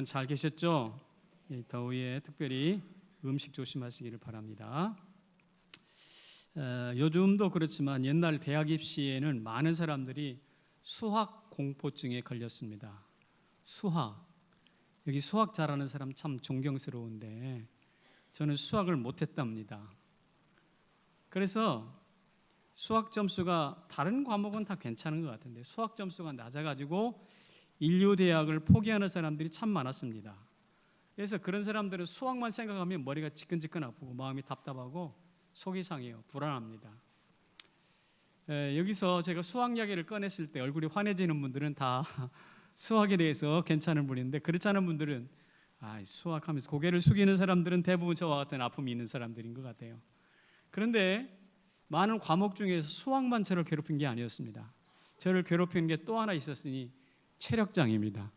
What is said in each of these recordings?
잘 계셨죠? 이 더위에 특별히 음식 조심하시기를 바랍니다. 요즘도 그렇지만 옛날 대학 입시에는 많은 사람들이 수학 공포증에 걸렸습니다. 수학. 여기 수학 잘하는 사람 참 존경스러운데 저는 수학을 못했답니다. 그래서 수학 점수가 다른 과목은 다 괜찮은 것 같은데 수학 점수가 낮아가지고 인류대학을 포기하는 사람들이 참 많았습니다. 그래서 그런 사람들은 수학만 생각하면 머리가 지끈지끈 아프고 마음이 답답하고 속이 상해요. 불안합니다. 여기서 제가 수학 이야기를 꺼냈을 때 얼굴이 환해지는 분들은 다 수학에 대해서 괜찮은 분인데 그렇지 않은 분들은 수학하면서 고개를 숙이는 사람들은 대부분 저와 같은 아픔이 있는 사람들인 것 같아요. 그런데 많은 과목 중에서 수학만 저를 괴롭힌 게 아니었습니다. 저를 괴롭히는 게 또 하나 있었으니 체력장애입니다.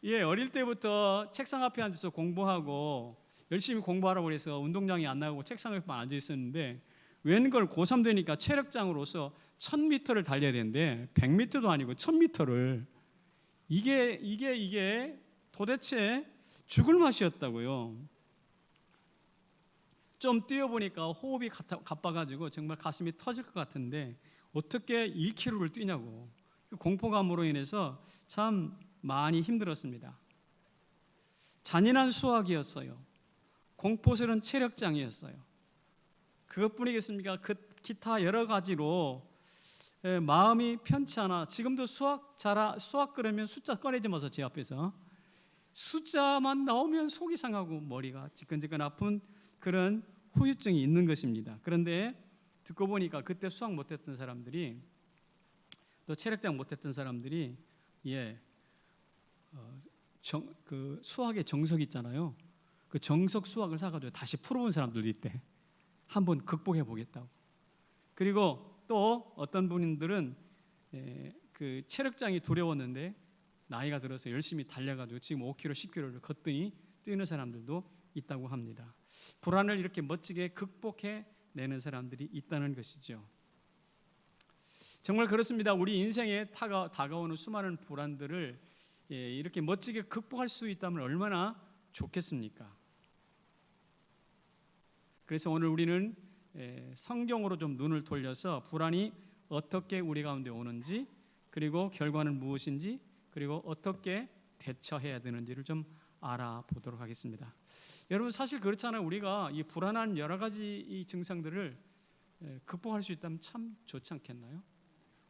예, 어릴 때부터 책상 앞에 앉아서 공부하고 열심히 공부하라고 해서 운동장에 안 나가고 책상 앞에 앉아 있었는데 웬걸 고3 되니까 체력장으로서 1000m를 달려야 되는데 100m도 아니고 1000m를 이게 도대체 죽을 맛이었다고요. 좀 뛰어보니까 호흡이 가빠가지고 정말 가슴이 터질 것 같은데 어떻게 1km를 뛰냐고. 공포감으로 인해서 참 많이 힘들었습니다. 잔인한 수학이었어요. 공포스러운 체력장애였어요. 그것뿐이겠습니까? 기타 여러 가지로 마음이 편치 않아. 지금도 수학 그러면 숫자 꺼내지 마서 제 앞에서 숫자만 나오면 속이 상하고 머리가 지끈지끈 아픈 그런 후유증이 있는 것입니다. 그런데 듣고 보니까 그때 수학 못했던 사람들이 또 체력장 못했던 사람들이 그 수학의 정석 있잖아요. 그 정석 수학을 사가지고 다시 풀어본 사람들도 있대. 한번 극복해 보겠다고. 그리고 또 어떤 분들은 그 체력장이 두려웠는데 나이가 들어서 열심히 달려가지고 지금 5km, 10km를 걷더니 뛰는 사람들도 있다고 합니다. 불안을 이렇게 멋지게 극복해내는 사람들이 있다는 것이죠. 정말 그렇습니다. 우리 인생에 다가오는 수많은 불안들을 이렇게 멋지게 극복할 수 있다면 얼마나 좋겠습니까? 그래서 오늘 우리는 성경으로 좀 눈을 돌려서 불안이 어떻게 우리 가운데 오는지 그리고 결과는 무엇인지 그리고 어떻게 대처해야 되는지를 좀 알아보도록 하겠습니다. 여러분 사실 그렇잖아요. 우리가 이 불안한 여러 가지 이 증상들을 극복할 수 있다면 참 좋지 않겠나요?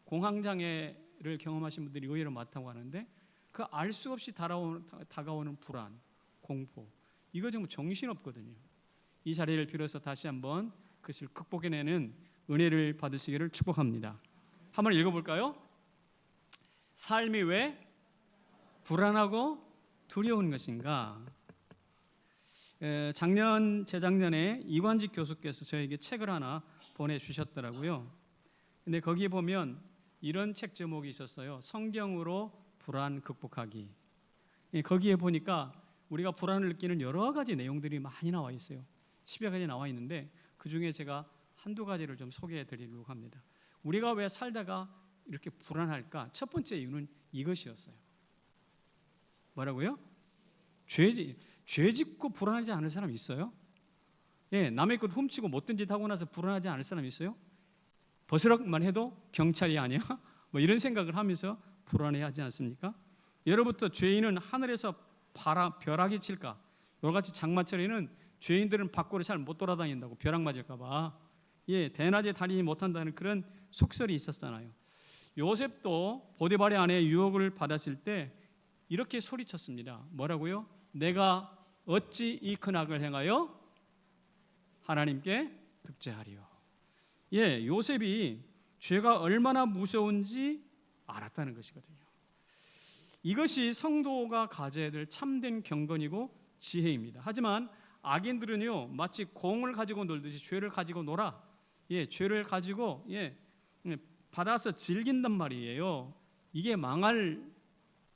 공황장애를 경험하신 분들이 의외로 많다고 하는데 그 알 수 없이 다가오는 불안, 공포 이거 정말 정신없거든요. 이 자리를 빌어서 다시 한번 그것을 극복해내는 은혜를 받으시기를 축복합니다. 한번 읽어볼까요? 삶이 왜 불안하고 두려운 것인가? 재작년에 이관직 교수께서 저에게 책을 하나 보내주셨더라고요. 근데 거기에 보면 이런 책 제목이 있었어요. 성경으로 불안 극복하기. 거기에 보니까 우리가 불안을 느끼는 여러 가지 내용들이 많이 나와 있어요. 10여 가지 나와 있는데 그 중에 제가 한두 가지를 좀 소개해 드리려고 합니다. 우리가 왜 살다가 이렇게 불안할까? 첫 번째 이유는 이것이었어요. 뭐라고요? 죄 짓고 불안하지 않을 사람 있어요? 남의 것 훔치고 못된 짓 하고 나서 불안하지 않을 사람 있어요? 버스락만 해도 경찰이 아니야? 뭐 이런 생각을 하면서 불안해하지 않습니까? 예로부터 죄인은 하늘에서 벼락이 칠까? 이같이 장마철에는 죄인들은 밖으로 잘 못 돌아다닌다고 벼락 맞을까 봐 대낮에 다니지 못한다는 그런 속설이 있었잖아요. 요셉도 보디발의 아내의 유혹을 받았을 때 이렇게 소리쳤습니다. 뭐라고요? 내가 어찌 이 큰 악을 행하여 하나님께 득죄하리요. 요셉이 죄가 얼마나 무서운지 알았다는 것이거든요. 이것이 성도가 가져야 될 참된 경건이고 지혜입니다. 하지만 악인들은요 마치 공을 가지고 놀듯이 죄를 가지고 놀아. 죄를 가지고 받아서 즐긴단 말이에요. 이게 망할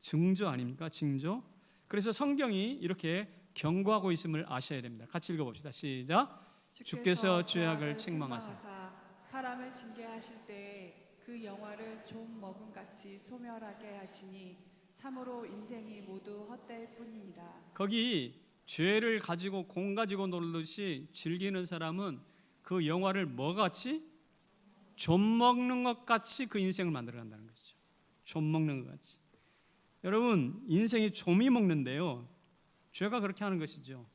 징조 아닙니까? 징조. 그래서 성경이 이렇게 경고하고 있음을 아셔야 됩니다. 같이 읽어봅시다. 시작. 주께서 죄악을 책망하사 사람을 징계하실 때 그 영화를 좀 먹은 같이 소멸하게 하시니 참으로 인생이 모두 헛될 뿐이니라. 거기 죄를 가지고 공 가지고 놀듯이 즐기는 사람은 그 영화를 뭐 같이? 좀 먹는 것 같이 그 인생을 만들어 간다는 것이죠. 좀 먹는 것 같이. 여러분, 인생이 좀이 먹는데요, 죄가 그렇게 하는 것이죠.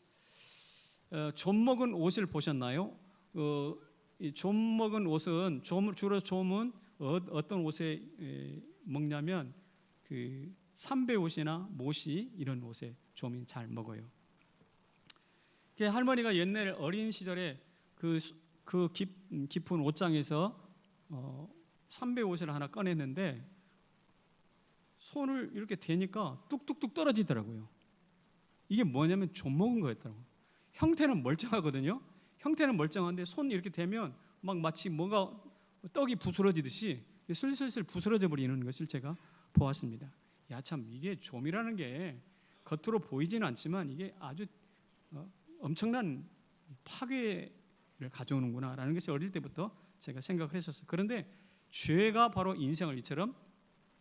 좀 먹은 옷을 보셨나요? 이 좀 먹은 옷은 주로 좀은 어떤 옷에 먹냐면 그 삼배 옷이나 모시 이런 옷에 좀이 잘 먹어요. 할머니가 옛날 어린 시절에 그 깊은 옷장에서 삼배 옷을 하나 꺼냈는데 손을 이렇게 대니까 뚝뚝뚝 떨어지더라고요. 이게 뭐냐면 좀 먹은 거였더라고요. 형태는 멀쩡하거든요. 형태는 멀쩡한데 손 이렇게 대면 막 마치 뭔가 떡이 부스러지듯이 슬슬슬 부스러져 버리는 것을 제가 보았습니다. 야, 참 이게 좀이라는 게 겉으로 보이지는 않지만 이게 아주 엄청난 파괴를 가져오는구나라는 것이 어릴 때부터 제가 생각을 했었어요. 그런데 죄가 바로 인생을 이처럼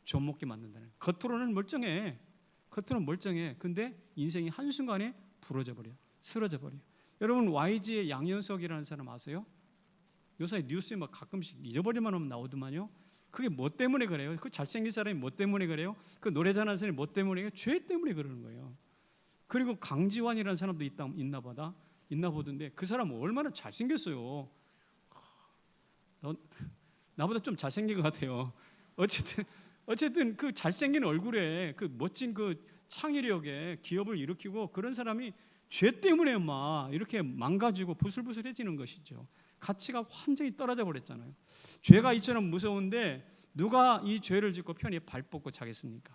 좀 먹게 만든다는. 겉으로는 멀쩡해. 근데 인생이 한순간에 부러져 버려. 쓰러져 버려. 여러분, YG의 양현석이라는 사람 아세요? 요새 뉴스에 막 가끔씩 잊어버릴만 하면 나오더만요. 그게 뭐 때문에 그래요? 그 잘생긴 사람이 뭐 때문에 그래요? 그 노래 잘하는 사람이 뭐 때문에 그래요? 죄 때문에 그러는 거예요. 그리고 강지환이라는 사람도 있나 보던데 그 사람은 얼마나 잘생겼어요. 나보다 좀 잘생긴 것 같아요. 어쨌든 그 잘생긴 얼굴에 그 멋진 그 창의력에 기업을 일으키고 그런 사람이 죄 때문에 막 이렇게 망가지고 부슬부슬해지는 것이죠. 가치가 완전히 떨어져 버렸잖아요. 죄가 이처럼 무서운데 누가 이 죄를 짓고 편히 발 뻗고 자겠습니까?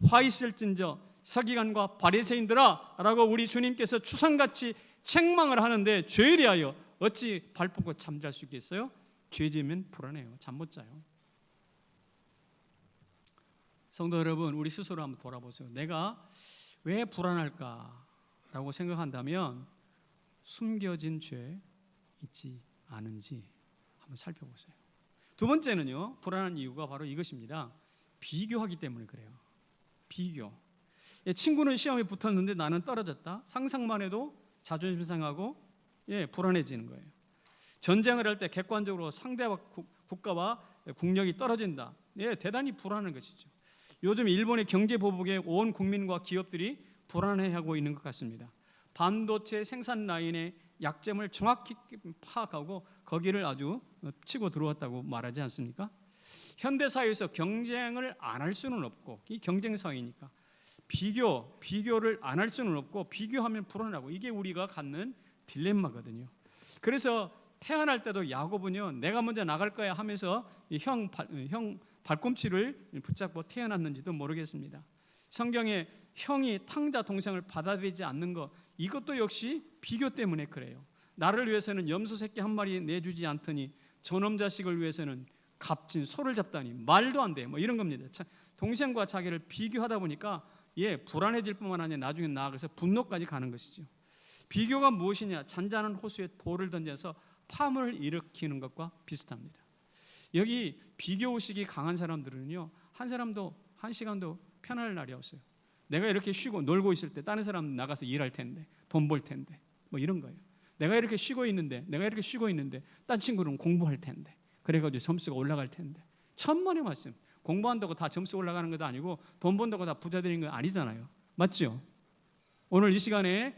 화 있을진저 서기관과 바리새인들아 라고 우리 주님께서 추상같이 책망을 하는데 죄에 대하여 어찌 발 뻗고 잠잘 수 있겠어요? 죄 지으면 불안해요. 잠 못 자요. 성도 여러분, 우리 스스로 한번 돌아보세요. 내가 왜 불안할까라고 생각한다면 숨겨진 죄 있지 않은지 한번 살펴보세요. 두 번째는요, 불안한 이유가 바로 이것입니다. 비교하기 때문에 그래요. 비교. 친구는 시험에 붙었는데 나는 떨어졌다. 상상만 해도 자존심 상하고 불안해지는 거예요. 전쟁을 할 때 객관적으로 상대와 국가와 국력이 떨어진다. 대단히 불안한 것이죠. 요즘 일본의 경제 보복에 온 국민과 기업들이 불안해하고 있는 것 같습니다. 반도체 생산 라인의 약점을 정확히 파악하고 거기를 아주 치고 들어왔다고 말하지 않습니까? 현대 사회에서 경쟁을 안 할 수는 없고, 이 경쟁 사회니까 비교를 안 할 수는 없고, 비교하면 불안하고, 이게 우리가 갖는 딜레마거든요. 그래서 태어날 때도 야곱은요, 내가 먼저 나갈 거야 하면서 형 발꿈치를 붙잡고 태어났는지도 모르겠습니다. 성경에 형이 탕자 동생을 받아들이지 않는 것, 이것도 역시 비교 때문에 그래요. 나를 위해서는 염소 새끼 한 마리 내주지 않더니 저놈 자식을 위해서는 값진 소를 잡다니 말도 안 돼. 뭐 이런 겁니다. 동생과 자기를 비교하다 보니까 불안해질 뿐만 아니라 나중에 나아가서 분노까지 가는 것이죠. 비교가 무엇이냐? 잔잔한 호수에 돌을 던져서 파문을 일으키는 것과 비슷합니다. 여기 비교의식이 강한 사람들은요, 한 사람도 한 시간도 편할 날이 없어요. 내가 이렇게 쉬고 놀고 있을 때 다른 사람 나가서 일할 텐데, 돈 벌 텐데, 뭐 이런 거예요. 내가 이렇게 쉬고 있는데 딴 친구는 공부할 텐데, 그래가지고 점수가 올라갈 텐데. 천만의 말씀. 공부한다고 다 점수 올라가는 것도 아니고 돈 번다고 다 부자 되는 건 아니잖아요. 맞죠? 오늘 이 시간에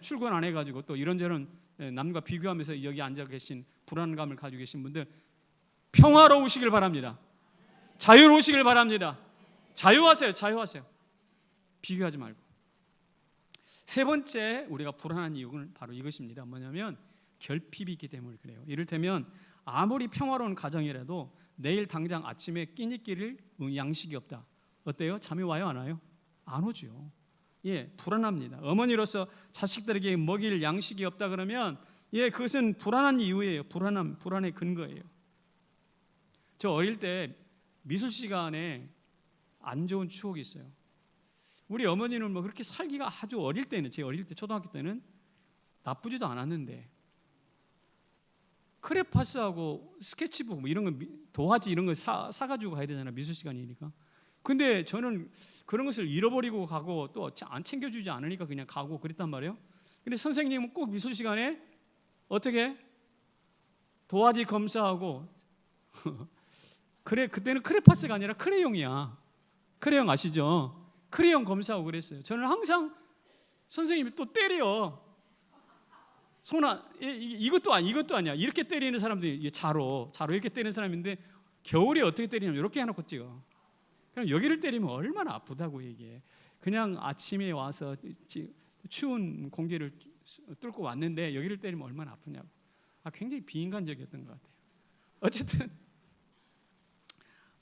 출근 안 해가지고 또 이런저런 남과 비교하면서 여기 앉아 계신 불안감을 가지고 계신 분들, 평화로우시길 바랍니다. 자유로우시길 바랍니다. 자유하세요. 비교하지 말고. 세 번째 우리가 불안한 이유는 바로 이것입니다. 뭐냐면 결핍이 있기 때문에 그래요. 이를테면 아무리 평화로운 가정이라도 내일 당장 아침에 끼니끼릴 양식이 없다. 어때요? 잠이 와요? 안 와요? 안 오죠. 불안합니다. 어머니로서 자식들에게 먹일 양식이 없다 그러면 그것은 불안한 이유예요. 불안의 근거예요. 저 어릴 때 미술 시간에 안 좋은 추억이 있어요. 우리 어머니는 뭐 그렇게 살기가 아주 어릴 때는, 제 어릴 때 초등학교 때는 나쁘지도 않았는데 크레파스하고 스케치북 뭐 이런 거, 도화지 이런 거 사가지고 가야 되잖아요. 미술 시간이니까. 근데 저는 그런 것을 잃어버리고 가고 또 안 챙겨주지 않으니까 그냥 가고 그랬단 말이에요. 근데 선생님은 꼭 미술 시간에 어떻게 도화지 검사하고 그래, 그때는 크레파스가 아니라 크레용이야. 크레용 아시죠? 크레용 검사하고 그랬어요. 저는 항상 선생님이 또 때려. 이것도 아니야. 이렇게 때리는 사람들이 자로 이렇게 때리는 사람인데 겨울에 어떻게 때리냐면 이렇게 해놓고 찍어. 그럼 여기를 때리면 얼마나 아프다고 이게. 그냥 아침에 와서 추운 공기를 뚫고 왔는데 여기를 때리면 얼마나 아프냐고. 굉장히 비인간적이었던 것 같아요.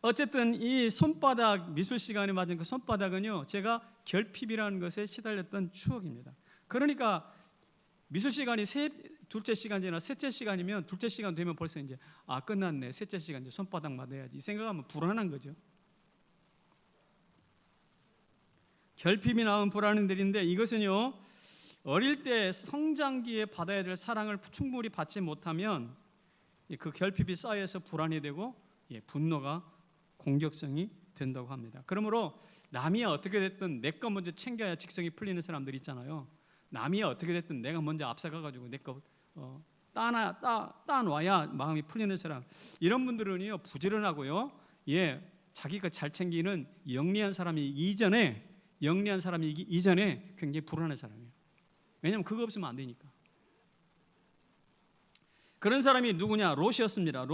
어쨌든 이 손바닥 미술 시간에 맞은 그 손바닥은요, 제가 결핍이라는 것에 시달렸던 추억입니다. 그러니까 미술 시간이 둘째 시간이나 셋째 시간이면 둘째 시간 되면 벌써 이제 끝났네. 셋째 시간 이제 손바닥 맞아야지. 이 생각하면 불안한 거죠. 결핍이 낳은 불안들인데 이것은요, 어릴 때 성장기에 받아야 될 사랑을 충분히 받지 못하면 그 결핍이 쌓여서 불안이 되고 분노가 공격성이 된다고 합니다. 그러므로 남이 어떻게 됐든 내 거 먼저 챙겨야 직성이 풀리는 사람들 있잖아요. 남이 어떻게 됐든 내가 먼저 앞서가가지고 내 거 따놔야 마음이 풀리는 사람. 이런 분들은요 부지런하고요, 자기가 잘 챙기는 영리한 사람이 이전에 굉장히 불안한 사람이에요. 왜냐하면 그거 없으면 안 되니까. 그런 사람이 누구냐? 롯이었습니다.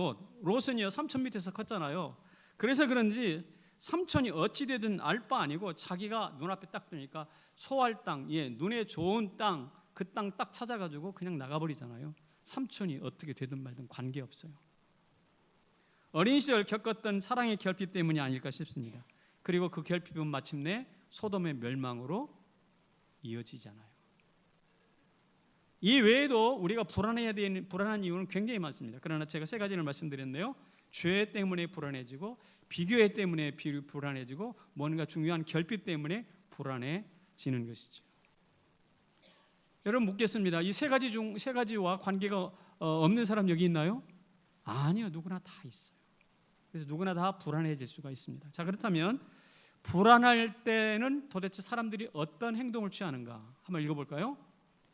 롯은요 삼촌 밑에서 컸잖아요. 그래서 그런지 삼촌이 어찌되든 알 바 아니고 자기가 눈앞에 딱 뜨니까 소할 땅, 눈에 좋은 땅, 그 땅 딱 찾아가지고 그냥 나가버리잖아요. 삼촌이 어떻게 되든 말든 관계없어요. 어린 시절 겪었던 사랑의 결핍 때문이 아닐까 싶습니다. 그리고 그 결핍은 마침내 소돔의 멸망으로 이어지잖아요. 이 외에도 우리가 불안해야 되는 불안한 이유는 굉장히 많습니다. 그러나 제가 세 가지를 말씀드렸네요. 죄 때문에 불안해지고, 비교회 때문에 불안해지고, 뭔가 중요한 결핍 때문에 불안해지는 것이죠. 여러분 묻겠습니다. 이 세 가지와 관계가 없는 사람 여기 있나요? 아니요, 누구나 다 있어요. 그래서 누구나 다 불안해질 수가 있습니다. 자, 그렇다면 불안할 때는 도대체 사람들이 어떤 행동을 취하는가? 한번 읽어볼까요?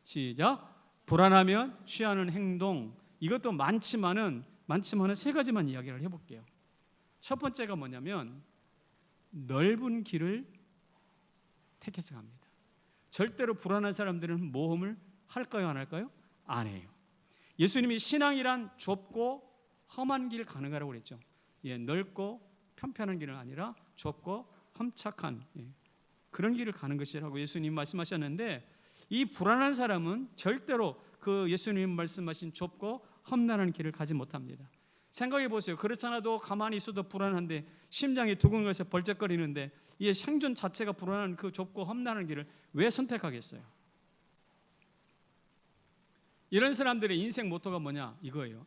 시작. 불안하면 취하는 행동. 이것도 많지만은 세 가지만 이야기를 해볼게요. 첫 번째가 뭐냐면 넓은 길을 택해서 갑니다. 절대로 불안한 사람들은 모험을 할까요, 안 할까요? 안 해요. 예수님이 신앙이란 좁고 험한 길 가는 거라고 그랬죠. 넓고 편편한 길은 아니라 좁고 험착한 그런 길을 가는 것이라고 예수님 말씀하셨는데, 이 불안한 사람은 절대로 그 예수님 말씀하신 좁고 험난한 길을 가지 못합니다. 생각해 보세요. 그렇지 않아도 가만히 있어도 불안한데, 심장이 두근거려서 벌쩍거리는데 이 생존 자체가 불안한 그 좁고 험난한 길을 왜 선택하겠어요? 이런 사람들의 인생 모토가 뭐냐? 이거예요.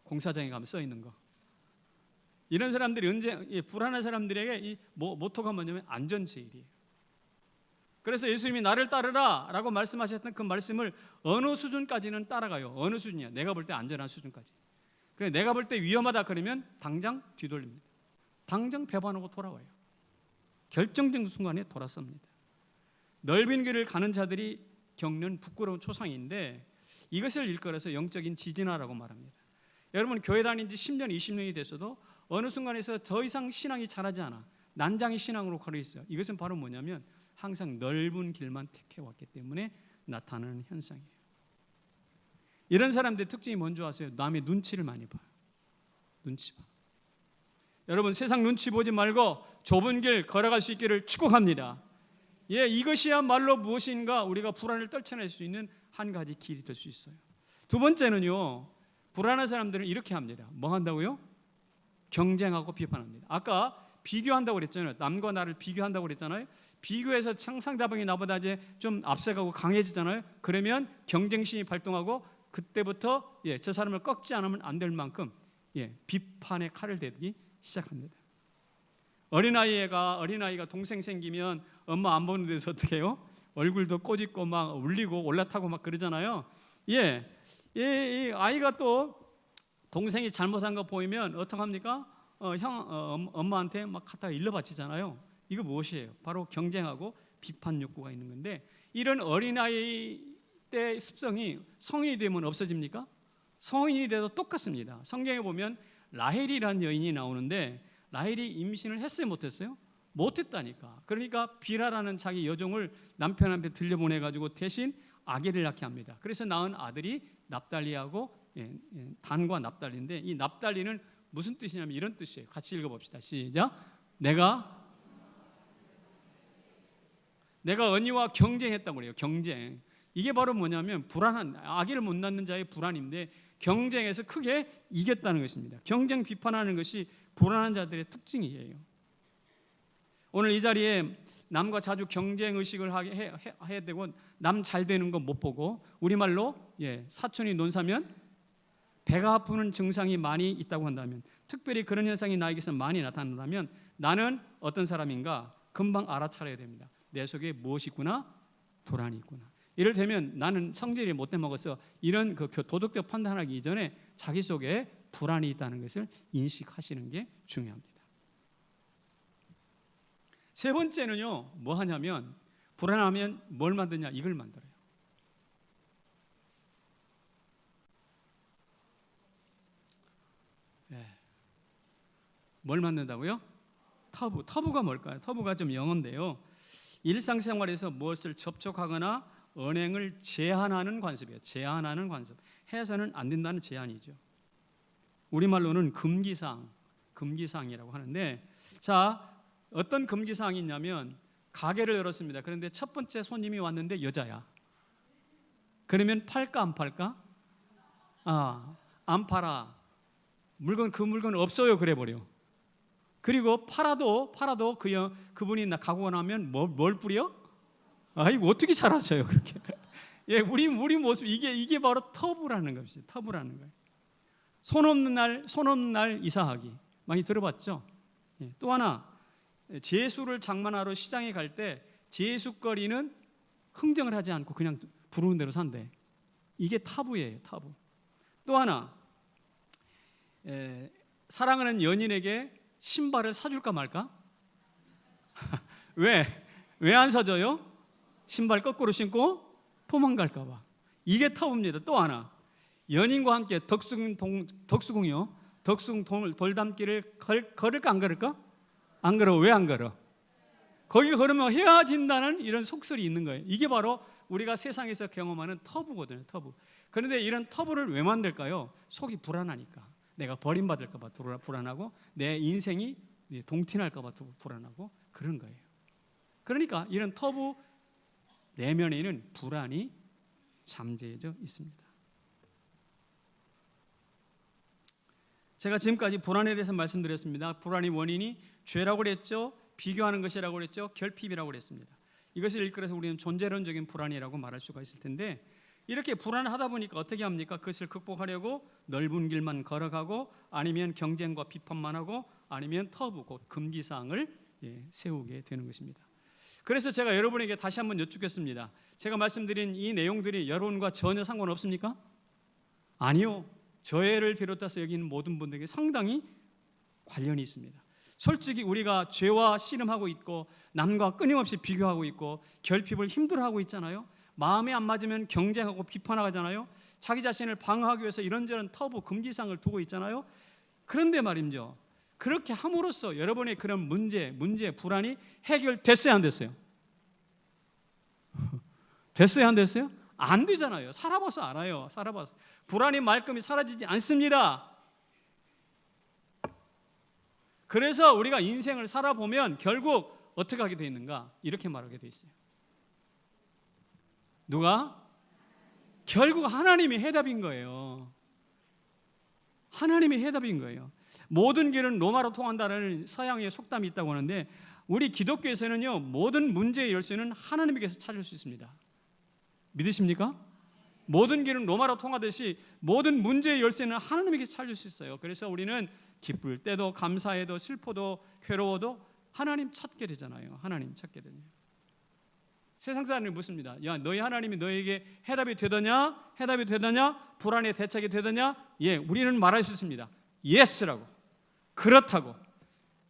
공사장에 가면 써 있는 거. 이런 사람들이 불안한 사람들에게 이 모토가 뭐냐면 안전제일이에요. 그래서 예수님이 나를 따르라 라고 말씀하셨던 그 말씀을 어느 수준까지는 따라가요. 어느 수준이야? 내가 볼 때 안전한 수준까지. 그래, 내가 볼 때 위험하다 그러면 당장 뒤돌립니다. 당장 배반하고 돌아와요. 결정적인 순간에 돌아섭니다. 넓은 길을 가는 자들이 겪는 부끄러운 초상인데, 이것을 일컬어서 영적인 지진화라고 말합니다. 여러분 교회 다닌 지 10년, 20년이 됐어도 어느 순간에서 더 이상 신앙이 자라지 않아. 난장이 신앙으로 걸어 있어요. 이것은 바로 뭐냐면 항상 넓은 길만 택해왔기 때문에 나타나는 현상이에요. 이런 사람들의 특징이 뭔지 아세요? 남의 눈치를 많이 봐요. 눈치 봐. 여러분 세상 눈치 보지 말고 좁은 길 걸어갈 수 있기를 축복합니다. 이것이야말로 무엇인가 우리가 불안을 떨쳐낼 수 있는 한 가지 길이 될 수 있어요. 두 번째는요, 불안한 사람들은 이렇게 합니다. 뭐 한다고요? 경쟁하고 비판합니다. 아까 비교한다고 그랬잖아요. 남과 나를 비교한다고 그랬잖아요. 비교해서 상대방이 나보다 이제 좀 앞서가고 강해지잖아요. 그러면 경쟁심이 발동하고 그때부터 저 사람을 꺾지 않으면 안 될 만큼 비판의 칼을 대기 시작합니다. 어린아이가 동생 생기면 엄마 안 보는 데서 어떻게 해요? 얼굴도 꼬집고 막 울리고 올라타고 막 그러잖아요. 이 아이가 또 동생이 잘못한 거 보이면 어떡합니까? 엄마한테 막 갖다가 일러 바치잖아요. 이거 무엇이에요? 바로 경쟁하고 비판 욕구가 있는 건데, 이런 어린아이 때 습성이 성인이 되면 없어집니까? 성인이 돼도 똑같습니다. 성경에 보면 라헬이라는 여인이 나오는데, 라헬이 임신을 했어요, 못했어요? 못했다니까. 그러니까 비라라는 자기 여종을 남편한테 들려보내가지고 대신 아기를 낳게 합니다. 그래서 낳은 아들이 납달리하고 단과 납달리인데, 이 납달리는 무슨 뜻이냐면 이런 뜻이에요. 같이 읽어봅시다. 시작. 내가 언니와 경쟁했다고 그래요. 경쟁. 이게 바로 뭐냐면 불안한, 아기를 못 낳는 자의 불안인데 경쟁에서 크게 이겼다는 것입니다. 경쟁 비판하는 것이 불안한 자들의 특징이에요. 오늘 이 자리에 남과 자주 경쟁 의식을 해야 되고, 남 잘 되는 거 못 보고, 우리말로 사촌이 논 사면 배가 아프는 증상이 많이 있다고 한다면, 특별히 그런 현상이 나에게서 많이 나타난다면 나는 어떤 사람인가 금방 알아차려야 됩니다. 내 속에 무엇이 있구나? 불안이 있구나. 이를테면 나는 성질이 못돼 먹어서, 이런 그 도덕적 판단하기 이전에 자기 속에 불안이 있다는 것을 인식하시는 게 중요합니다. 세 번째는요, 뭐 하냐면, 불안하면 뭘 만드냐? 이걸 만들어요. 뭘 만든다고요? 터부가 뭘까요? 터부가 좀 영어인데요, 일상생활에서 무엇을 접촉하거나 언행을 제한하는 관습이에요. 제한하는 관습. 해서는 안 된다는 제한이죠. 우리말로는 금기사항이라고 하는데, 자, 어떤 금기사항이 있냐면, 가게를 열었습니다. 그런데 첫 번째 손님이 왔는데 여자야. 그러면 팔까 안 팔까? 안 팔아. 그 물건 없어요, 그래 버려. 그리고 팔아도 그분이 가고 나면 뭘 뿌려? 이거 어떻게 잘하셔요, 그렇게? 우리 모습, 이게 바로 터부라는 것이죠. 터부라는 거예요. 손 없는 날 이사하기. 많이 들어봤죠? 또 하나, 제수를 장만하러 시장에 갈 때 제수거리는 흥정을 하지 않고 그냥 부르는 대로 산대. 이게 타부예요, 타부. 또 하나, 사랑하는 연인에게 신발을 사줄까 말까? 왜 안 사줘요? 신발 거꾸로 신고 도망갈까 봐. 이게 터부입니다. 또 하나, 연인과 함께 덕수궁 돌담길을 걸을까 안 걸을까? 안 걸어. 왜 안 걸어? 거기 걸으면 헤어진다는 이런 속설이 있는 거예요. 이게 바로 우리가 세상에서 경험하는 터부거든요, 터부. 그런데 이런 터부를 왜 만들까요? 속이 불안하니까. 내가 버림받을까 봐 불안하고, 내 인생이 동티날까 봐 불안하고, 그런 거예요. 그러니까 이런 터부 내면에는 불안이 잠재져 있습니다. 제가 지금까지 불안에 대해서 말씀드렸습니다. 불안의 원인이 죄라고 그랬죠, 비교하는 것이라고 그랬죠, 결핍이라고 그랬습니다. 이것을 일컬어서 우리는 존재론적인 불안이라고 말할 수가 있을 텐데, 이렇게 불안하다 보니까 어떻게 합니까? 그것을 극복하려고 넓은 길만 걸어가고, 아니면 경쟁과 비판만 하고, 아니면 터부, 곧 금기사항을 세우게 되는 것입니다. 그래서 제가 여러분에게 다시 한번 여쭙겠습니다. 제가 말씀드린 이 내용들이 여러분과 전혀 상관없습니까? 아니요. 저를 비롯해서 여기 있는 모든 분들에게 상당히 관련이 있습니다. 솔직히 우리가 죄와 씨름하고 있고, 남과 끊임없이 비교하고 있고, 결핍을 힘들어하고 있잖아요. 마음에 안 맞으면 경쟁하고 비판하잖아요. 자기 자신을 방어하기 위해서 이런저런 터부, 금기사항을 두고 있잖아요. 그런데 말이죠, 그렇게 함으로써 여러분의 그런 문제, 불안이 해결됐어요, 안 됐어요? 됐어요, 안 됐어요? 안 되잖아요. 살아봐서 알아요. 살아봐서. 불안이 말끔히 사라지지 않습니다. 그래서 우리가 인생을 살아보면 결국 어떻게 하게 되어 있는가? 이렇게 말하게 되어 있어요. 누가? 결국 하나님이 해답인 거예요. 하나님이 해답인 거예요. 모든 길은 로마로 통한다는 서양의 속담이 있다고 하는데, 우리 기독교에서는요, 모든 문제의 열쇠는 하나님께서 찾을 수 있습니다. 믿으십니까? 모든 길은 로마로 통하듯이 모든 문제의 열쇠는 하나님께서 찾을 수 있어요. 그래서 우리는 기쁠 때도, 감사해도, 슬퍼도, 괴로워도 하나님 찾게 되잖아요. 하나님 찾게 되네요. 세상 사람들이 묻습니다. 야, 너희 하나님이 너에게 해답이 되더냐? 해답이 되더냐? 불안의 대책이 되더냐? 예, 우리는 말할 수 있습니다. 예스라고. 그렇다고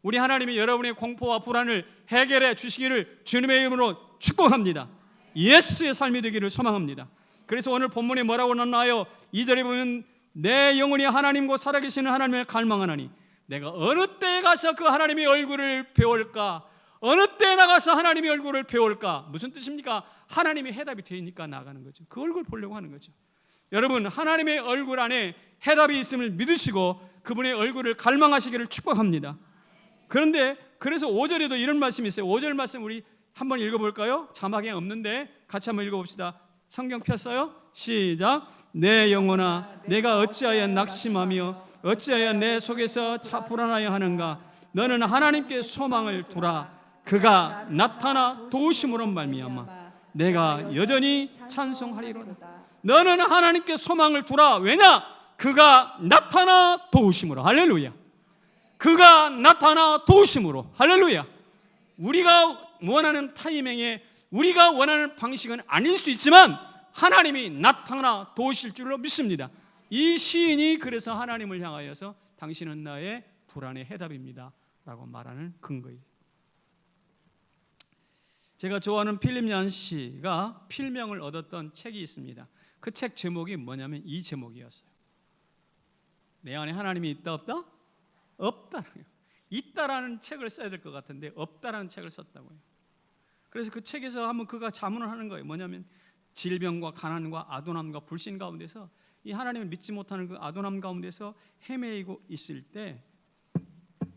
우리 하나님이 여러분의 공포와 불안을 해결해 주시기를 주님의 이름으로 축복합니다. 예수의 삶이 되기를 소망합니다. 그래서 오늘 본문에 뭐라고 나와요? 2절에 보면 내 영혼이 하나님과 살아계시는 하나님을 갈망하나니 내가 어느 때에 가서 그 하나님의 얼굴을 배울까? 어느 때에 나가서 하나님의 얼굴을 배울까? 무슨 뜻입니까? 하나님의 해답이 되니까 나가는 거죠. 그 얼굴 보려고 하는 거죠. 여러분, 하나님의 얼굴 안에 해답이 있음을 믿으시고 그분의 얼굴을 갈망하시기를 축복합니다. 그런데 그래서 5절에도 이런 말씀이 있어요. 5절 말씀 우리 한번 읽어볼까요? 자막에 없는데 같이 한번 읽어봅시다. 성경 폈어요? 시작. 내 영혼아 내가 어찌하여 낙심하며 어찌하여 내 속에서 불안하여 하는가? 너는 하나님께 소망을 두라. 그가 나타나 도우심으로 말미암아 내가 여전히 찬송하리로다. 너는 하나님께 소망을 두라. 왜냐? 그가 나타나 도우심으로. 할렐루야. 그가 나타나 도우심으로. 할렐루야. 우리가 원하는 타이밍에 우리가 원하는 방식은 아닐 수 있지만 하나님이 나타나 도우실 줄로 믿습니다. 이 시인이 그래서 하나님을 향하여서 당신은 나의 불안의 해답입니다 라고 말하는 근거예요. 제가 좋아하는 필립 얀시가 필명을 얻었던 책이 있습니다. 그 책 제목이 뭐냐면 이 제목이었어요. 내 안에 하나님이 있다 없다? 없다. 있다라는 책을 써야 될 것 같은데 없다라는 책을 썼다고요. 그래서 그 책에서 한번 그가 자문을 하는 거예요. 뭐냐면 질병과 가난과 아도남과 불신 가운데서 이 하나님을 믿지 못하는 그 아도남 가운데서 헤매이고 있을 때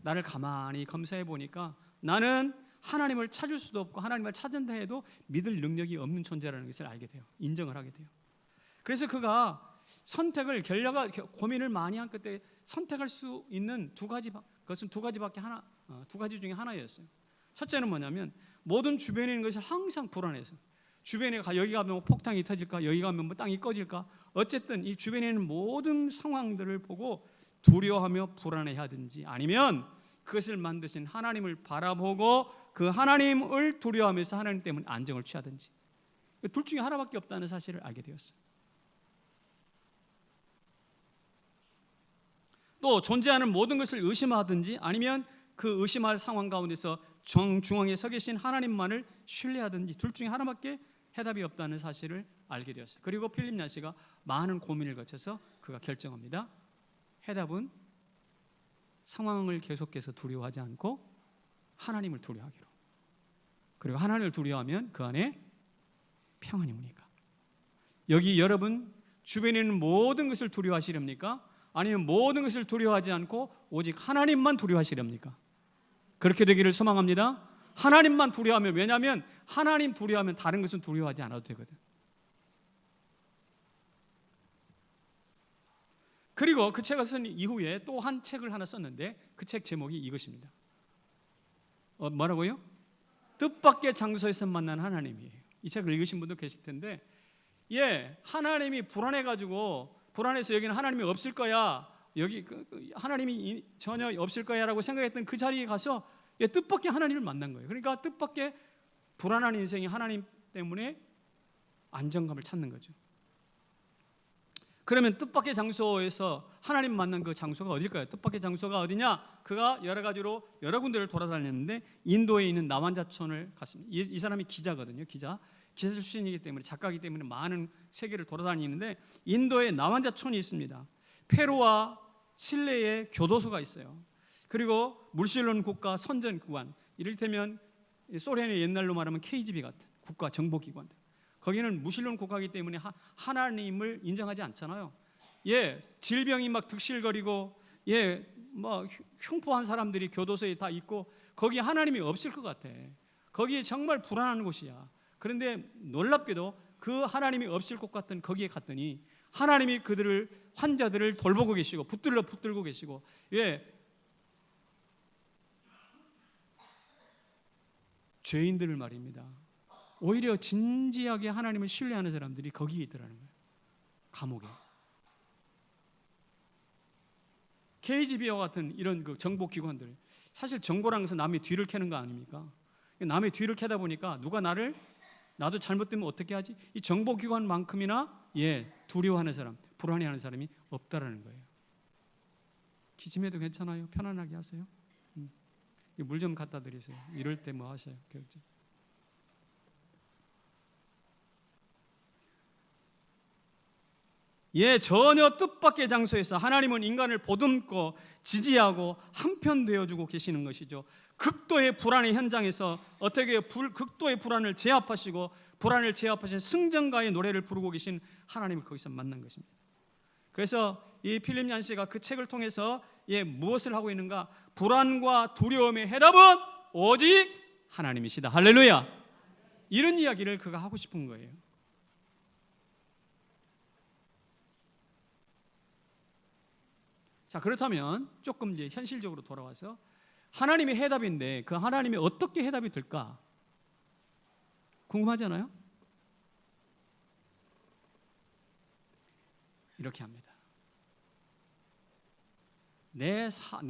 나를 가만히 검사해 보니까 나는 하나님을 찾을 수도 없고 하나님을 찾은다 해도 믿을 능력이 없는 존재라는 것을 알게 돼요. 인정을 하게 돼요. 그래서 그가 선택을 고민을 많이 한 끝에 선택할 수 있는 그것은 두 가지 중에 하나였어요. 첫째는 뭐냐면 모든 주변에 있는 것이 항상 불안해서 주변에 여기 가면 폭탄이 터질까, 여기 가면 뭐 땅이 꺼질까, 어쨌든 이 주변에 있는 모든 상황들을 보고 두려워하며 불안해하든지 아니면 그것을 만드신 하나님을 바라보고 그 하나님을 두려워하면서 하나님 때문에 안정을 취하든지 둘 중에 하나밖에 없다는 사실을 알게 되었어요. 또 존재하는 모든 것을 의심하든지 아니면 그 의심할 상황 가운데서 중앙에 서 계신 하나님만을 신뢰하든지 둘 중에 하나밖에 해답이 없다는 사실을 알게 되었어요. 그리고 필립 얀시가 많은 고민을 거쳐서 그가 결정합니다. 해답은 상황을 계속해서 두려워하지 않고 하나님을 두려워하기로. 그리고 하나님을 두려워하면 그 안에 평안이 오니까. 여기 여러분 주변에 있는 모든 것을 두려워하시렵니까? 아니면 모든 것을 두려워하지 않고 오직 하나님만 두려워하시렵니까? 그렇게 되기를 소망합니다. 하나님만 두려워하면, 왜냐하면 하나님 두려워하면 다른 것은 두려워하지 않아도 되거든. 그리고 그 책을 쓴 이후에 또 한 책을 하나 썼는데 그 책 제목이 이것입니다. 뭐라고요? 뜻밖의 장소에서 만난 하나님이에요. 이 책을 읽으신 분도 계실 텐데, 하나님이 불안해서 여기는 하나님이 없을 거야, 여기 하나님이 전혀 없을 거야라고 생각했던 그 자리에 가서 뜻밖의 하나님을 만난 거예요. 그러니까 뜻밖의 불안한 인생이 하나님 때문에 안정감을 찾는 거죠. 그러면 뜻밖의 장소에서 하나님 만난 그 장소가 어딜까요? 뜻밖의 장소가 어디냐? 그가 여러 가지로 여러 군데를 돌아다녔는데 인도에 있는 나완자촌을 갔습니다. 이 사람이 기자거든요. 기자 출신이기 때문에, 작가이기 때문에 많은 세계를 돌아다니는데 인도에 나완자촌이 있습니다. 페루와 칠레에 교도소가 있어요. 그리고 무슬림 국가 선전기관, 이를테면 소련의 옛날로 말하면 KGB 같은 국가 정보기관들, 거기는 무슬림 국가이기 때문에 하나님을 인정하지 않잖아요. 질병이 막 득실거리고 뭐 흉포한 사람들이 교도소에 다 있고 거기에 하나님이 없을 것 같아. 거기에 정말 불안한 곳이야. 그런데 놀랍게도 그 하나님이 없을 것 같던 거기에 갔더니 하나님이 환자들을 돌보고 계시고 붙들고 계시고, 죄인들을 말입니다. 오히려 진지하게 하나님을 신뢰하는 사람들이 거기에 있더라는 거예요. 감옥에. KGB와 같은 이런 그 정보기관들, 사실 정보라는 것은 남의 뒤를 캐는 거 아닙니까? 남의 뒤를 캐다 보니까 누가 나도 잘못되면 어떻게 하지? 이 정보기관만큼이나 두려워하는 사람, 불안해하는 사람이 없다라는 거예요. 기침해도 괜찮아요. 편안하게 하세요. 물 좀 갖다 드리세요. 이럴 때 뭐 하셔요. 결제. 전혀 뜻밖의 장소에서 하나님은 인간을 보듬고 지지하고 한편 되어주고 계시는 것이죠. 극도의 불안의 현장에서 어떻게 극도의 불안을 제압하시고 불안을 제압하신 승전가의 노래를 부르고 계신 하나님을 거기서 만난 것입니다. 그래서 이 필립 얀시가 그 책을 통해서 무엇을 하고 있는가? 불안과 두려움의 해답은 오직 하나님이시다. 할렐루야. 이런 이야기를 그가 하고 싶은 거예요. 자, 그렇다면 조금 이제 현실적으로 돌아와서 하나님의 해답인데 그 하나님이 어떻게 해답이 될까? 궁금하잖아요? 이렇게 합니다. 내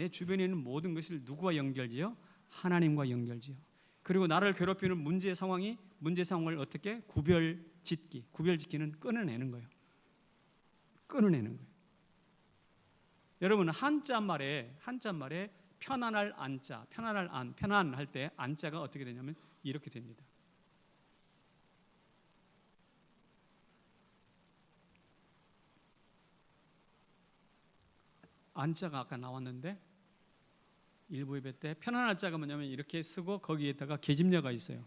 주변에 있는 모든 것을 누구와 연결지요? 하나님과 연결지요. 그리고 나를 괴롭히는 문제 상황을 어떻게 구별짓기는 끊어내는 거예요. 끊어내는 거예요. 여러분 한자말에 편안할 안자, 편안할 때 안자가 어떻게 되냐면 이렇게 됩니다. 안자가 아까 나왔는데 일부 예배 때 편안할 자가 뭐냐면 이렇게 쓰고 거기에다가 계집녀가 있어요.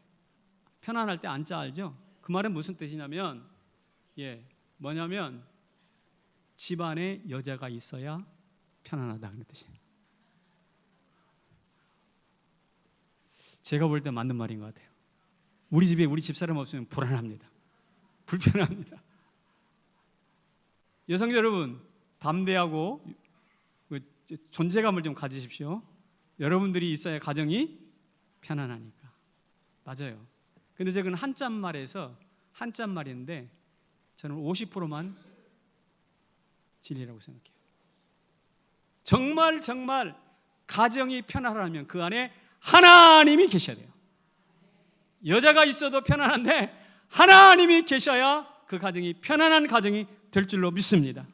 편안할 때 안자 알죠? 그 말은 무슨 뜻이냐면 뭐냐면 집안에 여자가 있어야 편안하다 그런 뜻이에요. 제가 볼 때 맞는 말인 것 같아요. 우리 집에 우리 집사람 없으면 불안합니다. 불편합니다. 여성 여러분 담대하고 존재감을 좀 가지십시오. 여러분들이 있어야 가정이 편안하니까. 맞아요. 근데 저건 한자말인데 저는 50%만 진리라고 생각해요. 정말 가정이 편안하면 그 안에 하나님이 계셔야 돼요. 여자가 있어도 편안한데 하나님이 계셔야 그 가정이 편안한 가정이 될 줄로 믿습니다.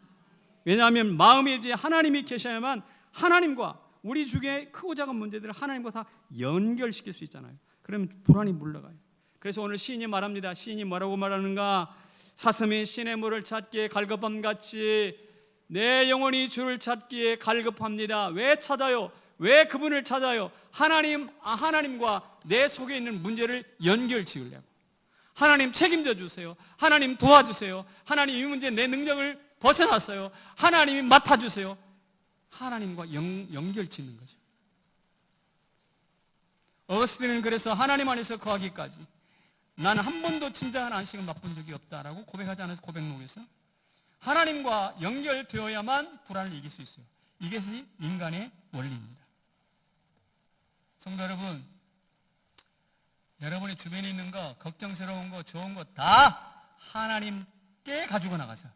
왜냐하면 마음에 이제 하나님이 계셔야만 하나님과 우리 중에 크고 작은 문제들을 하나님과 다 연결시킬 수 있잖아요. 그러면 불안이 물러가요. 그래서 오늘 시인이 말합니다. 시인이 뭐라고 말하는가? 사슴이 시냇물을 찾기에 갈급함같이 내 영혼이 주를 찾기에 갈급합니다. 왜 찾아요? 왜 그분을 찾아요? 하나님과 내 속에 있는 문제를 연결지으려고. 하나님 책임져 주세요. 하나님 도와주세요. 하나님 이 문제 내 능력을 벗어났어요. 하나님이 맡아주세요. 하나님과 연결 짓는 거죠. 어거스틴은 그래서 하나님 안에서 거하기까지 나는 한 번도 진정한 안식을 맛본 적이 없다라고 고백하지 않아서 고백록에서 하나님과 연결되어야만 불안을 이길 수 있어요. 이것이 인간의 원리입니다. 성도 여러분, 여러분의 주변에 있는 거, 걱정스러운 거, 좋은 거 다 하나님께 가지고 나가서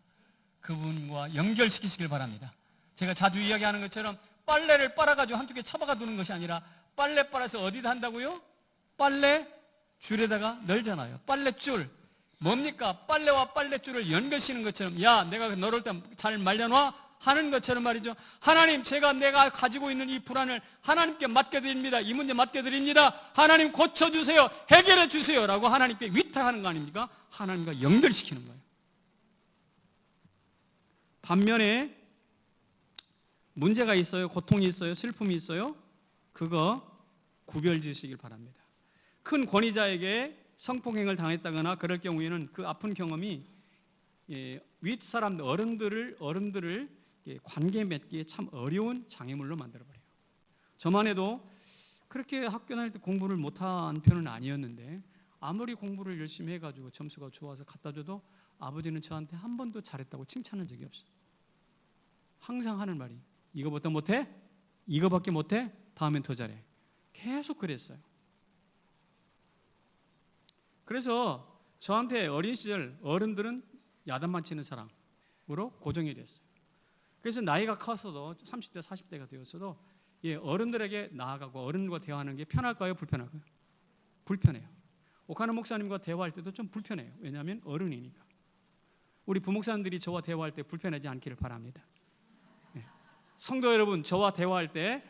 그분과 연결시키시길 바랍니다. 제가 자주 이야기하는 것처럼 빨래를 빨아가지고 한쪽에 처박아 두는 것이 아니라 빨래 빨아서 어디다 한다고요? 빨래 줄에다가 널잖아요. 빨래줄 뭡니까? 빨래와 빨래줄을 연결시키는 것처럼 야 내가 너를 잘 말려놔 하는 것처럼 말이죠. 하나님 내가 가지고 있는 이 불안을 하나님께 맡겨드립니다. 이 문제 맡겨드립니다. 하나님 고쳐주세요. 해결해 주세요 라고 하나님께 위탁하는 거 아닙니까? 하나님과 연결시키는 거예요. 반면에 문제가 있어요. 고통이 있어요. 슬픔이 있어요. 그거 구별지으시길 바랍니다. 큰 권위자에게 성폭행을 당했다거나 그럴 경우에는 그 아픈 경험이 윗사람들 어른들을 관계 맺기에 참 어려운 장애물로 만들어버려요. 저만 해도 그렇게 학교 다닐 때 공부를 못한 편은 아니었는데 아무리 공부를 열심히 해가지고 점수가 좋아서 갖다 줘도 아버지는 저한테 한 번도 잘했다고 칭찬한 적이 없어요. 항상 하는 말이 이거보다 못해? 이거밖에 못해? 다음엔 더 잘해. 계속 그랬어요. 그래서 저한테 어린 시절 어른들은 야단만 치는 사람으로 고정이 됐어요. 그래서 나이가 커서도 30대 40대가 되었어도 어른들에게 나아가고 어른과 대화하는 게 편할까요? 불편할까요? 불편해요. 오카노 목사님과 대화할 때도 좀 불편해요. 왜냐하면 어른이니까. 우리 부목사님들이 저와 대화할 때 불편하지 않기를 바랍니다. 성도 여러분, 저와 대화할 때,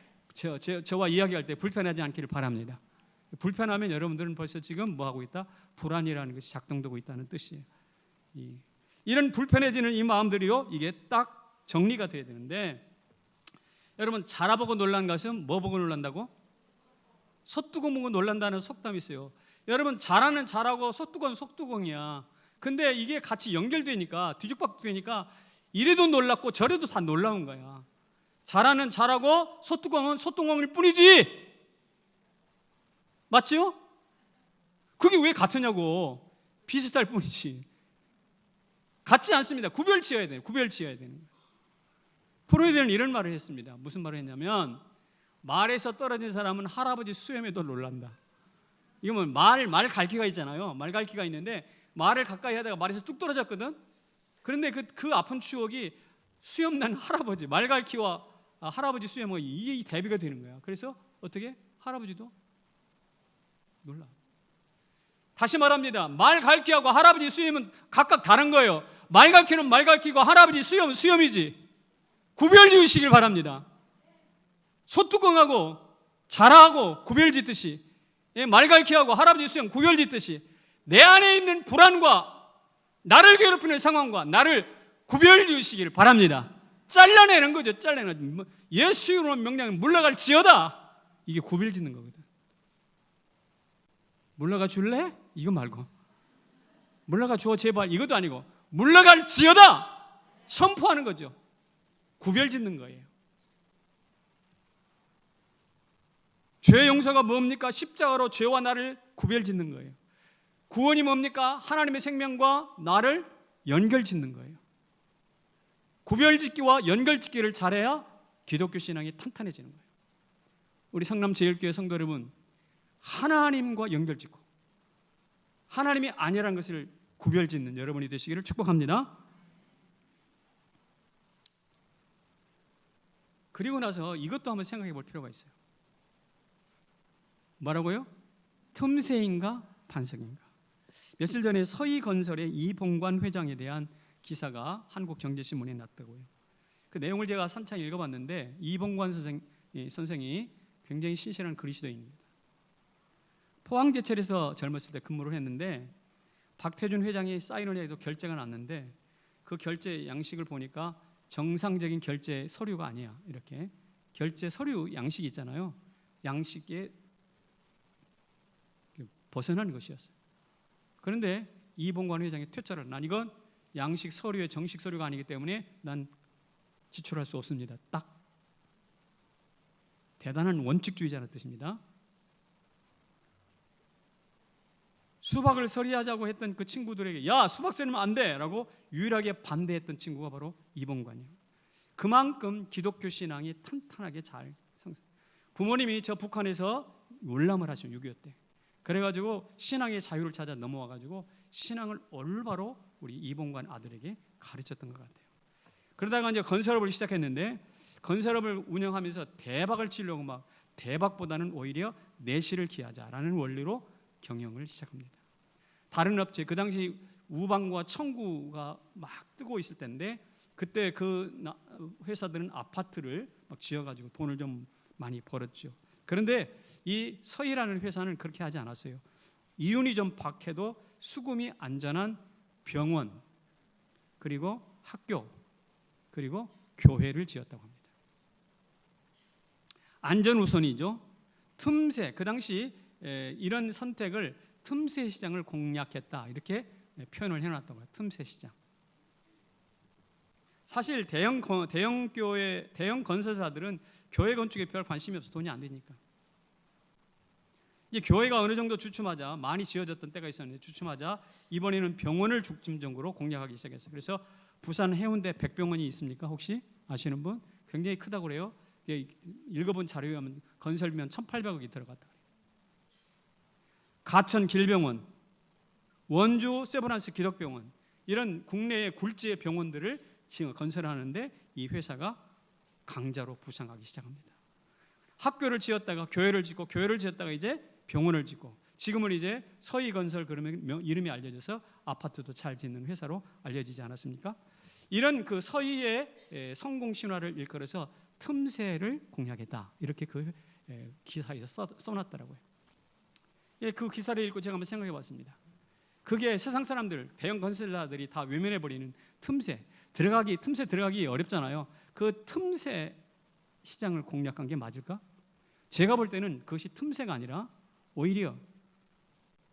저와 이야기할 때 불편하지 않기를 바랍니다. 불편하면 여러분들은 벌써 지금 뭐 하고 있다? 불안이라는 것이 작동되고 있다는 뜻이에요. 이런 불편해지는 이 마음들이요, 이게 딱 정리가 돼야 되는데, 여러분 자라보고 놀란 것은 뭐 보고 놀란다고? 소뚜껑 보고 놀란다는 속담이 있어요. 여러분 자라는 자라고 소뚜껑은 속뚜껑이야. 근데 이게 같이 연결되니까 뒤죽박죽 되니까 이래도 놀랍고 저래도 다 놀라운 거야. 자라는 자라고 소뚜껑은 소뚜껑일 뿐이지. 맞죠? 그게 왜 같으냐고. 비슷할 뿐이지. 같지 않습니다. 구별 지어야 돼요. 구별 지어야 되는 거예요. 프로이드는 이런 말을 했습니다. 무슨 말을 했냐면, 말에서 떨어진 사람은 할아버지 수염에도 놀란다. 이거 뭐 말 갈퀴가 있잖아요. 말 갈퀴가 있는데 말을 가까이 하다가 말에서 뚝 떨어졌거든. 그런데 그 아픈 추억이 수염난 할아버지, 말 갈퀴와 할아버지 수염이 이게 대비가 되는 거야. 그래서 어떻게? 할아버지도 놀라. 다시 말합니다. 말 갈퀴하고 할아버지 수염은 각각 다른 거예요. 말 갈퀴는 말 갈퀴고 할아버지 수염은 수염이지. 구별 지으시길 바랍니다. 소뚜껑하고 자라하고 구별 짓듯이, 말 갈퀴하고 할아버지 수염 구별 짓듯이 내 안에 있는 불안과 나를 괴롭히는 상황과 나를 구별 지으시길 바랍니다. 잘라내는 거죠. 잘라내는. 예수 이름으로 명령은 물러갈 지어다. 이게 구별 짓는 거거든. 물러가 줄래? 이거 말고 물러가 줘 제발 이것도 아니고 물러갈 지어다 선포하는 거죠. 구별 짓는 거예요. 죄 용서가 뭡니까? 십자가로 죄와 나를 구별 짓는 거예요. 구원이 뭡니까? 하나님의 생명과 나를 연결 짓는 거예요. 구별 짓기와 연결 짓기를 잘해야 기독교 신앙이 탄탄해지는 거예요. 우리 성남제일교회 성도 여러분, 하나님과 연결 짓고 하나님이 아니라는 것을 구별 짓는 여러분이 되시기를 축복합니다. 그리고 나서 이것도 한번 생각해 볼 필요가 있어요. 뭐라고요? 틈새인가 반석인가. 며칠 전에 서희건설의 이봉관 회장에 대한 기사가 한국경제신문에 났다고요. 그 내용을 제가 산창 읽어봤는데 이봉관 선생이 굉장히 신실한 그리스도인입니다. 포항제철에서 젊었을 때 근무를 했는데 박태준 회장이 사인을 해도 결제가 났는데 그 결제 양식을 보니까 정상적인 결제 서류가 아니야. 이렇게 결제 서류 양식이 있잖아요. 양식에 벗어난 것이었어요. 그런데 이봉관 회장이 퇴짜를, 난 이건 양식 서류의 정식 서류가 아니기 때문에 난 지출할 수 없습니다. 딱 대단한 원칙주의자라는 뜻입니다. 수박을 서리하자고 했던 그 친구들에게 야 수박 서리면 안 돼 라고 유일하게 반대했던 친구가 바로 이봉관이에요. 그만큼 기독교 신앙이 탄탄하게 잘 성장. 부모님이 저 북한에서 월남을 하시면 6.25 때 그래가지고 신앙의 자유를 찾아 넘어와가지고 신앙을 올바로 우리 이봉관 아들에게 가르쳤던 것 같아요. 그러다가 이제 건설업을 시작했는데 건설업을 운영하면서 대박을 치려고 막 대박보다는 오히려 내실을 기하자라는 원리로 경영을 시작합니다. 다른 업체, 그 당시 우방과 청구가 막 뜨고 있을 때인데 그때 그 회사들은 아파트를 막 지어가지고 돈을 좀 많이 벌었죠. 그런데 이 서희라는 회사는 그렇게 하지 않았어요. 이윤이 좀 박해도 수금이 안전한 병원 그리고 학교 그리고 교회를 지었다고 합니다. 안전 우선이죠. 틈새, 그 당시 이런 선택을 틈새 시장을 공략했다 이렇게 표현을 해놨다고 해요. 틈새 시장. 사실 대형 교회, 대형 건설사들은 교회 건축에 별 관심이 없어. 돈이 안 되니까. 이 교회가 어느 정도 주춤하자 많이 지어졌던 때가 있었는데 주춤하자 이번에는 병원을 중점적으로 공략하기 시작했어요. 그래서 부산 해운대 백병원이 있습니까? 혹시 아시는 분? 굉장히 크다고 그래요. 읽어본 자료에 하면 건설비면 1,800억이 들어갔다. 가천 길병원, 원주 세브란스 기독병원 이런 국내의 굴지의 병원들을 지금 건설하는데 이 회사가 강자로 부상하기 시작합니다. 학교를 지었다가 교회를 짓고 교회를 지었다가 이제 병원을 짓고 지금은 이제 서희건설 그러면 이름이 알려져서 아파트도 잘 짓는 회사로 알려지지 않았습니까? 이런 그 서희의 성공 신화를 일컬어서 틈새를 공략했다. 이렇게 그 기사에서 써놨더라고요. 예, 그 기사를 읽고 제가 한번 생각해 봤습니다. 그게 세상 사람들, 대형 건설사들이 다 외면해 버리는 틈새 들어가기 어렵잖아요. 그 틈새 시장을 공략한 게 맞을까? 제가 볼 때는 그것이 틈새가 아니라 오히려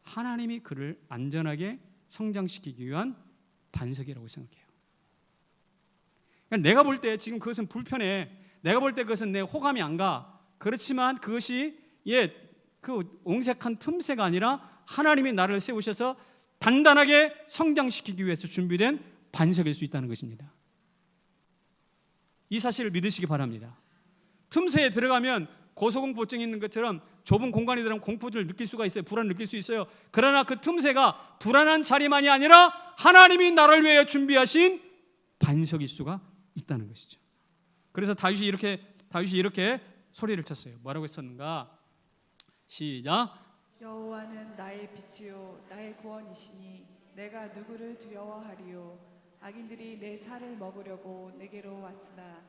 하나님이 그를 안전하게 성장시키기 위한 반석이라고 생각해요. 그러니까 내가 볼 때 지금 그것은 불편해. 내가 볼 때 그것은 내 호감이 안 가. 그렇지만 그것이 그 옹색한 틈새가 아니라 하나님이 나를 세우셔서 단단하게 성장시키기 위해서 준비된 반석일 수 있다는 것입니다. 이 사실을 믿으시기 바랍니다. 틈새에 들어가면 고소공포증이 있는 것처럼 좁은 공간에 들어가면 공포를 느낄 수가 있어요. 불안을 느낄 수 있어요. 그러나 그 틈새가 불안한 자리만이 아니라 하나님이 나를 위해 준비하신 반석일 수가 있다는 것이죠. 그래서 다윗이 이렇게 소리를 쳤어요. 뭐라고 했었는가? 시작. 여호와는 나의 빛이요 나의 구원이시니 내가 누구를 두려워하리요. 악인들이 내 살을 먹으려고 내게로 왔으나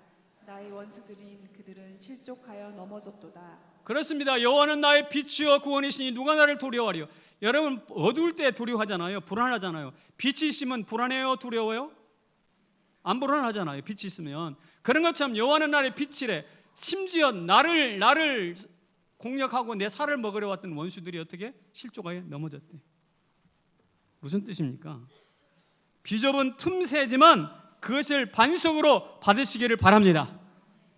나의 원수들인 그들은 실족하여 넘어졌도다. 그렇습니다. 여호와는 나의 빛이요 구원이시니 누가 나를 두려워하리요. 여러분 어두울 때 두려워하잖아요. 불안하잖아요. 빛이 있으면 불안해요? 두려워요? 안 불안하잖아요. 빛이 있으면. 그런 것처럼 여호와는 나의 빛이래. 심지어 나를 공략하고 내 살을 먹으려 왔던 원수들이 어떻게 실족하여 넘어졌대. 무슨 뜻입니까? 비좁은 틈새지만 그것을 반석으로 받으시기를 바랍니다.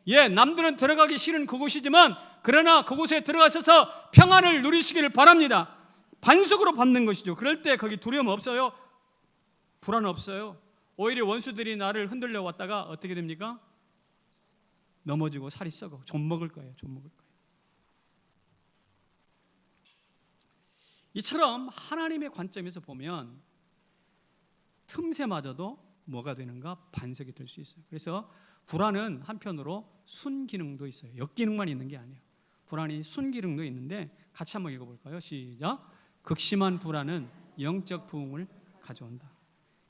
남들은 들어가기 싫은 그곳이지만 그러나 그곳에 들어가셔서 평안을 누리시기를 바랍니다. 반석으로 받는 것이죠. 그럴 때 거기 두려움 없어요. 불안 없어요. 오히려 원수들이 나를 흔들려 왔다가 어떻게 됩니까? 넘어지고 살이 썩어. 좀 먹을 거예요. 이처럼 하나님의 관점에서 보면 틈새마저도 뭐가 되는가? 반석이 될 수 있어요. 그래서 불안은 한편으로 순기능도 있어요. 역기능만 있는 게 아니에요. 불안이 순기능도 있는데 같이 한번 읽어볼까요? 시작. 극심한 불안은 영적 부흥을 가져온다.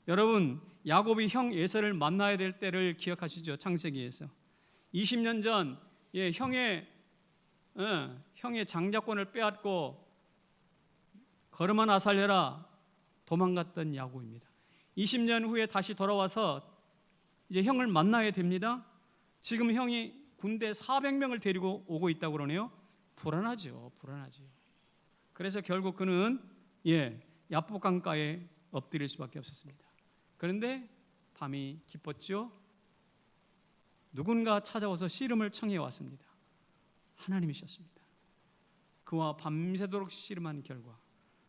여러분 야곱이 형 에서를 만나야 될 때를 기억하시죠? 창세기에서 20년 전 형의 장자권을 빼앗고 걸음만 아살려라 도망갔던 야곱입니다. 20년 후에 다시 돌아와서 이제 형을 만나야 됩니다. 지금 형이 군대 400명을 데리고 오고 있다고 그러네요. 불안하죠. 그래서 결국 그는 야복 강가에 엎드릴 수밖에 없었습니다. 그런데 밤이 깊었죠. 누군가 찾아와서 씨름을 청해 왔습니다. 하나님이셨습니다. 그와 밤새도록 씨름한 결과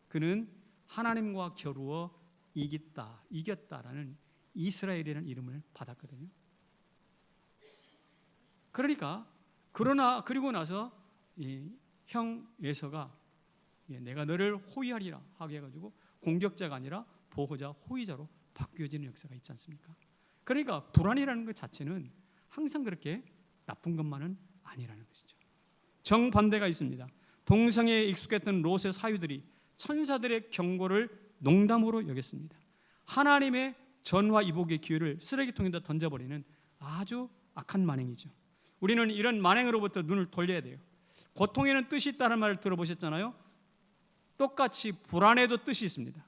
그는 하나님과 겨루어 이겼다라는 이스라엘이라는 이름을 받았거든요. 그리고 나서 형 에서가 내가 너를 호위하리라 하게 해가지고 공격자가 아니라 보호자, 호위자로 바뀌어지는 역사가 있지 않습니까? 그러니까 불안이라는 것 자체는 항상 그렇게 나쁜 것만은 아니라는 것이죠. 정반대가 있습니다. 동성애에 익숙했던 롯의 사유들이 천사들의 경고를 농담으로 여겼습니다. 하나님의 전화 이복의 기회를 쓰레기통에다 던져버리는 아주 악한 만행이죠. 우리는 이런 만행으로부터 눈을 돌려야 돼요. 고통에는 뜻이 있다는 말을 들어보셨잖아요. 똑같이 불안에도 뜻이 있습니다.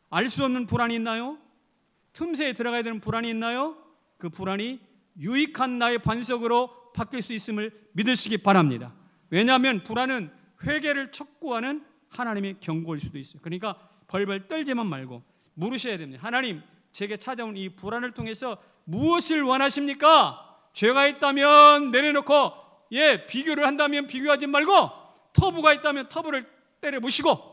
알 수 없는 불안이 있나요? 틈새에 들어가야 되는 불안이 있나요? 그 불안이 유익한 나의 반석으로 바뀔 수 있음을 믿으시기 바랍니다. 왜냐하면 불안은 회개를 촉구하는 하나님의 경고일 수도 있어요. 그러니까 벌벌 떨지만 말고 물으셔야 됩니다. 하나님, 제게 찾아온 이 불안을 통해서 무엇을 원하십니까? 죄가 있다면 내려놓고 비교를 한다면 비교하지 말고 터부가 있다면 터부를 때려 부시고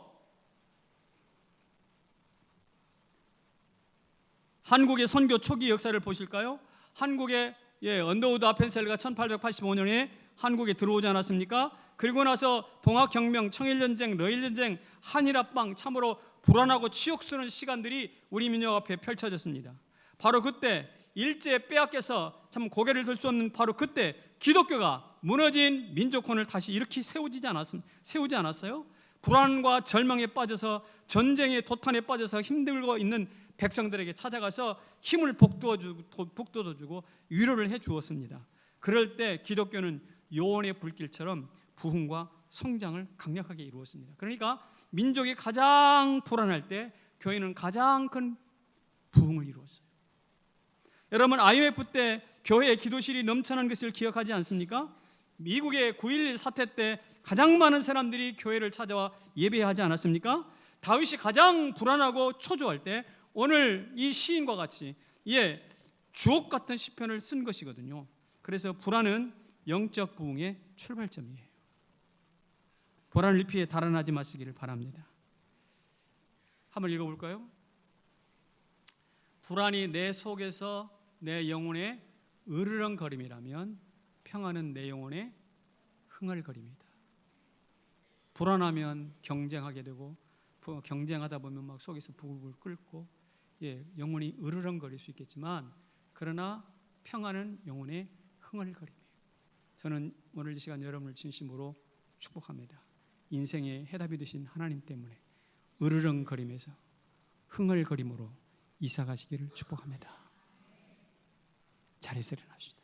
한국의 선교 초기 역사를 보실까요? 한국의 언더우드 아펜셀가 1885년에 한국에 들어오지 않았습니까? 그리고 나서 동학혁명, 청일전쟁, 러일전쟁, 한일합방 참으로 불안하고 치욕스러운 시간들이 우리 민족 앞에 펼쳐졌습니다. 바로 그때 일제 빼앗겨서 참 고개를 들 수 없는 바로 그때 기독교가 무너진 민족혼을 다시 이렇게 세우지 않았어요? 불안과 절망에 빠져서 전쟁의 도탄에 빠져서 힘들고 있는 백성들에게 찾아가서 힘을 북돋워주고 위로를 해 주었습니다. 그럴 때 기독교는 요원의 불길처럼 부흥과 성장을 강력하게 이루었습니다. 그러니까 민족이 가장 불안할 때 교회는 가장 큰 부흥을 이루었어요. 여러분, IMF 때 교회의 기도실이 넘쳐난 것을 기억하지 않습니까? 미국의 9.11 사태 때 가장 많은 사람들이 교회를 찾아와 예배하지 않았습니까? 다윗이 가장 불안하고 초조할 때 오늘 이 시인과 같이 주옥 같은 시편을 쓴 것이거든요. 그래서 불안은 영적 부흥의 출발점이에요. 불안을 피해 달아나지 마시기를 바랍니다. 한번 읽어볼까요? 불안이 내 속에서 내 영혼의 으르렁거림이라면 평안은 내 영혼의 흥얼거림이다. 불안하면 경쟁하게 되고 경쟁하다 보면 막 속에서 부글부글 끓고 영혼이 으르렁거릴 수 있겠지만 그러나 평안은 영혼의 흥얼거림이에요. 저는 오늘 이 시간 여러분을 진심으로 축복합니다. 인생의 해답이 되신 하나님 때문에 으르렁거림에서 흥얼거림으로 이사가시기를 축복합니다. 자리에서 일어나시죠.